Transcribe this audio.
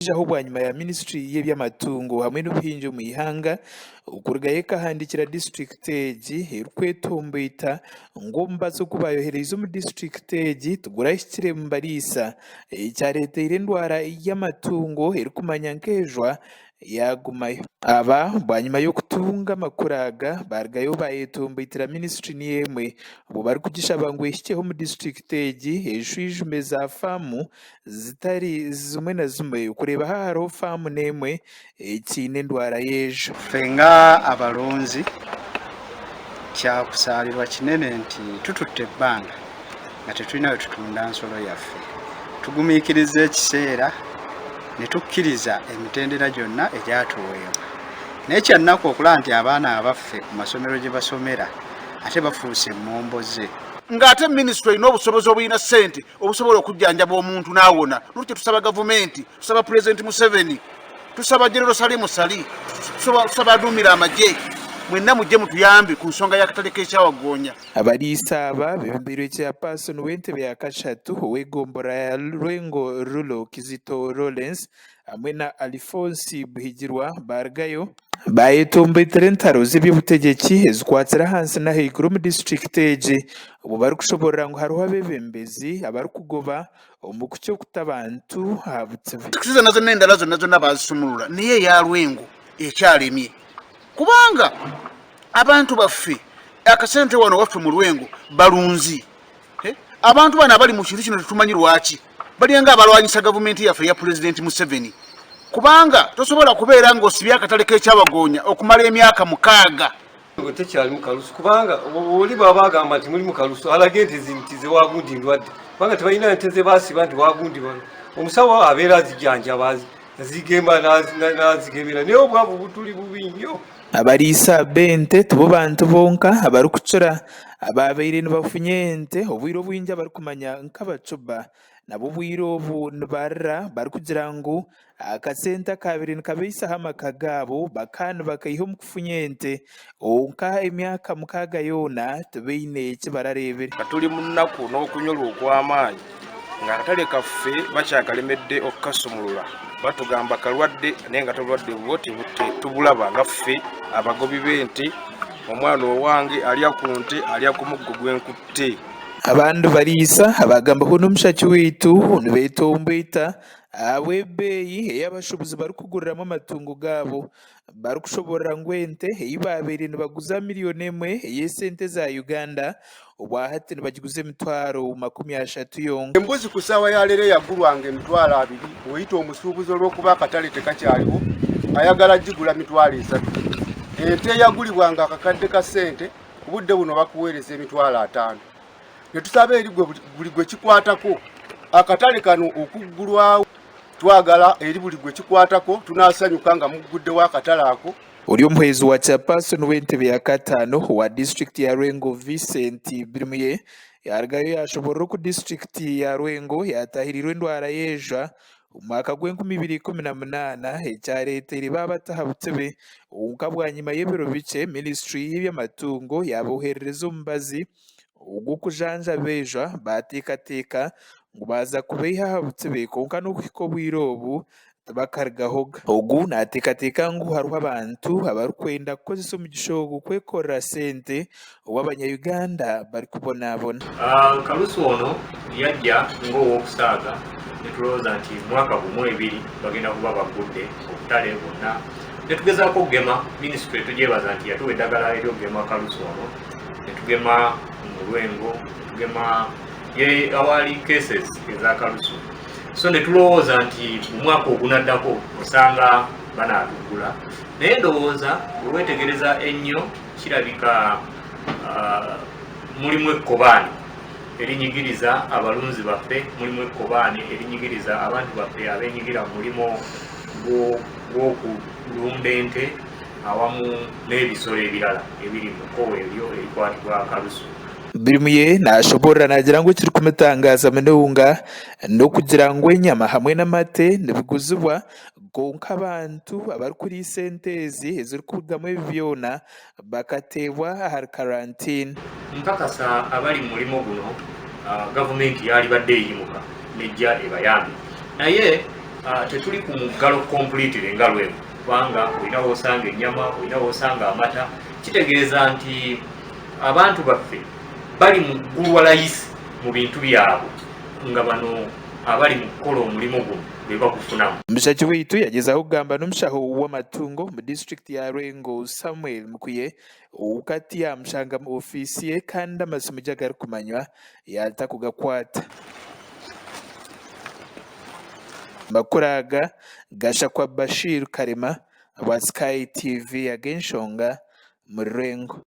aho bwanyuma ya Ministry y'ebyamatungo hamwe n'ubuhinzi mu ihanga ukurugaye kahandikira district egi erukwetombeita ngomba zo kubayohereza mu district egi tugura ikire mu Abariisa ekyareteire endwara y'amatungo erukumanya nkejwa yagumayo. Aba bwanyuma y'okutunga Mukaga barugayo bayetombeitira Ministry n'emwe bo bari kugishaba ngo eshikeho mu district egi eshwijuma za famu zitari zimwe na zimwe kureba haro famu n'emwe ekine endwara y'ejo. Fenga abalunzi kyakusalirwa kinene nti tututte ebbanga nga tetulina we tutunda nsolo yaffe tugumiikiriza ekiseera ne tukkiriza emitendera gyonna egyatuweebwa naye kyannaku okulaba nti abaana abaffe ku masomero gye basomera ate bafuuse mmomboze ng'ate minisitule erina obusobozi obulina ssente obusobola okujjanjaba omuntu n'awona nolwekyo tusaba gavumenti tusaba pulezidenti Museveni tusaba General Salimu Sali tusaba aduumira amagye mwenna mujje mutuyambe ku nsonga y'akatale k'ekyawaggoonya. Abariisa aba bebembirwe chairperson w'entebe ya kashatu ow'eggombora ya Lwengo Rulo Kizito Lawrence hamwe na Alphonse Buhigirwa barugayo bayetombeitira entaro z'ebyobutegeki ezikwatira hansi n'ahaiguru mu district egi obu barikushoborera ngu hariho abebembezi abarikugoba omu kucyokuta abantu aha butsibu. Tukusiza nazo n'endala zonna bazisumulula naye eya Lwengo ekyalemye kubanga abantu baffe akasente wano waffe mu Lwengo balunzi abantu bano abali mu kintu kino tetumanyi lwaki balyenga abalwanyisa gavumenti yaffe ya pulezidenti Museveni kubanga tosobola kubeera ng'osibye akatale k'ekyawaggoonya okumala emyaka 6 tekyali mukalusu kubanga oli baba agamba nti muli mukalusu alage nti zewagundi ndwadde kubanga tebalina nte ze baasiba nti wagundi wano omusawo abeera azijjanjaba zigemba nazigemera naye obwavu butuli bubi nnyo. Abariisa b'ente tibo bantu bonka abarikucura ababaire nibafunye ente obwire obwingi abarikumanya nk'abacuba nabo obwire obu nibarra barikugira ngu akasente akabaire nikabaisaho amaka gaabo bakaba bakaiha omu kufunya ente onka emyaka 6 yoona tibaine eki barareebere. Tuli mu nnaku n'okunyolwa okw'amaanyi ng'akatale kaffe bakyakalemedde okukasumulula batugamba kalwadde naye nga tolwadde bwo tubulaba nga ffe abagobi b'ente omwana owange alya ku nte alya ku muggo gw'enkutte. Abandu Bariisa abagambaho n'omushaki waitu nibetombeita abw'ebbeeyi ey'abashubuzi barikuguriramu amatungo gaabo barikushoborera ngu ente eyi babaire nibaguza 1 million ey'esente za Uganda obwahati nibagiguza 30,000 yonka. Embuzi ku ssaawa ya leero yagulwanga 2,000 oyita omusuubuzi olw'okuba akatale tekakyaliwo ayagala gigula 3,000. Ente eyagulibwanga akakadde ka ssente ku budde buno bakuweereza 5,000. Ne tusaba eri buli gwe kikwatako akatale kano okuggulwawo twagala eri buli gwe kikwatako tunaasanyuka nga mugguddewo akatale ako. Oli omuheezi wa chairperson w'entebe ya kataano wa district ya Lwengo Vincent Birmuye yarugayo yashoborera ku district ya Lwengo yatahirirwe endwara y'ejo omwaka gw'2018 ekyareeteire babataha butsibe onka bwanyuma y'ebiro bikye Ministry y'ebyamatungo yaboherereza omubazi ogw'okujanjaba ejo bateekateeka ngu baza kubaiha aha butsibe konka n'okuhika obwire obu tibakarugahoga. Ogu naateekateeka ngu hariho abantu abarikwenda kukozesa omugisha ogu kwekorera sente obu Abanyayuganda barikubonaabona. Kalusu ono yajja ng'ow'okusaaga netulowooza nti mwaka gumu 2 bagenda kuba bagudde obutale bwonna netugezaako okugema minisitule tugyebaza nti yatuwa eddagala eryokugema Kalusu ono netugema mu Lwengo netugema awali cases eza Kalusu so netulowooza nti mu mwaka ogunaddako osanga banaatugula naye ndowooza olwetegereza ennyo kirabika mulimu ekkobaani erinyigiriza abalunzi baffe mulimu ekkobaani erinyigiriza abantu baffe abenyigira mu mulimo gw'okulunda ente awamu n'ebisolo ebirala ebiri mu kkowe ebyo erikwatibwa Kalusu. Birmuye naashoborera nagira ngu kiri kumutangaza munonga n'okugira ngu enyama hamwe n'amate nibiguzibwa gonka abantu abarikuriisa ente ezi ezirikurugamu ebi byona bakateebwa aha karantini. Nkakasa abali mu mulimo guno gavumenti yali badde eyimuka nejja ebayambe naye tetuli ku muggalo completely nga Lwengo, kubanga olina wosanga ennyama, olina wosanga amata. Kitegeeza nti abantu baffe bali mu ggulu wa layisi mu bintu byabwe, nga bano abali mu kukola omulimu guno be bagufunamu. Omushaki waitu yagezaho kugamba n'omushaho w'amatungo mu disitulikiti ya Lwengo Samuel Mukuye okati yamushanga mu ofiisi ye kandi amasimu gye agarikumanywa yatakugakwata. Amakuru aga gashakwa Bashir Karema wa Sky TV ag'enshonga mu Lwengo.